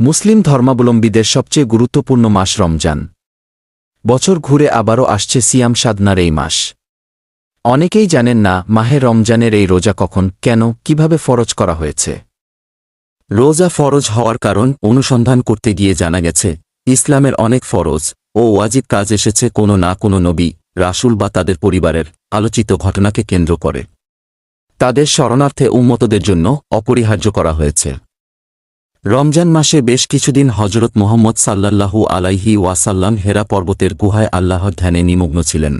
মুসলিম ধর্মাবলম্বীদের সবচেয়ে গুরুত্বপূর্ণ মাস রমজান। বছর ঘুরে আবারও আসছে সিয়াম সাধনার এই মাস। অনেকেই জানেন না মাহে রমজানের এই রোজা কখন, কেন, কিভাবে ফরজ করা হয়েছে। রোজা ফরজ হওয়ার কারণ অনুসন্ধান করতে গিয়ে জানা গেছে, ইসলামের অনেক ফরজ ও ওয়াজিব কাজ এসেছে কোনো না কোনো নবী, রাসূল বা তাদের পরিবারের আলোচিত ঘটনাকে কেন্দ্র করে। তাদের শরণার্থে উম্মতদের জন্য অপরিহার্য করা হয়েছে। রমজান মাসে বেশ কিছুদিন হযরত মুহাম্মদ সাল্লাল্লাহু আলাইহি ওয়াসাল্লাম হেরা পর্বতের গুহায় আল্লাহর ধ্যানে নিমগ্ন ছিলেন।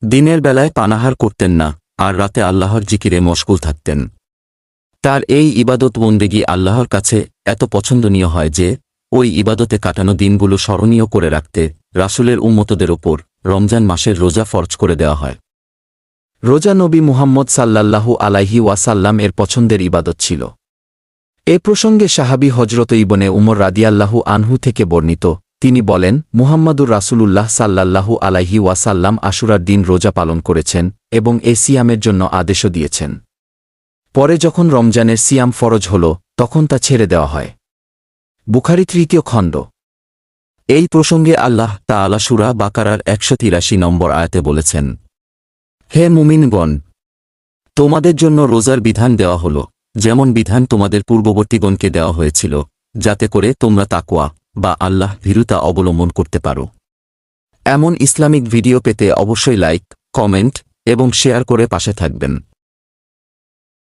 দিনের বেলায় পানাহার করতেন না, আর রাতে আল্লাহর জিকিরে মশগুল থাকতেন। তার এই ইবাদত বন্দেগী আল্লাহর কাছে এত পছন্দনীয় হয় যে ওই ইবাদতে কাটানো দিনগুলো স্মরণীয় করে রাখতে রাসূলের উম্মতদের ওপর রমজান মাসের রোজা ফরজ করে দেওয়া হয়। রোজা নবী মুহাম্মদ সাল্লাল্লাহু আলাইহি ওয়াসাল্লাম এর পছন্দের ইবাদত ছিল। এ প্রসঙ্গে সাহাবী হযরত ইবনে উমর রাদিয়াল্লাহু আনহু থেকে বর্ণিত, তিনি বলেন, মুহাম্মাদুর রাসূলুল্লাহ সাল্লাল্লাহু আলাইহি ওয়াসাল্লাম আশুরার দিন রোজা পালন করেছেন এবং এ সিয়ামের জন্য আদেশও দিয়েছেন। পরে যখন রমজানের সিয়াম ফরজ হল, তখন তা ছেড়ে দেওয়া হয়। বুখারী ৩য় খণ্ড। এই প্রসঙ্গে আল্লাহ তাআলা সূরা বাকারার ১৮৩ নম্বর আয়াতে বলেছেন, হে মুমিনগণ, তোমাদের জন্য রোজার বিধান দেওয়া হল, যেমন বিধান তোমাদের পূর্ববর্তীগণকে দেওয়া হয়েছিল, যাতে করে তোমরা তাকওয়া বা আল্লাহ ভীরুতা অবলম্বন করতে পারো। এমন ইসলামিক ভিডিও পেতে অবশ্যই লাইক, কমেন্ট এবং শেয়ার করে পাশে থাকবেন।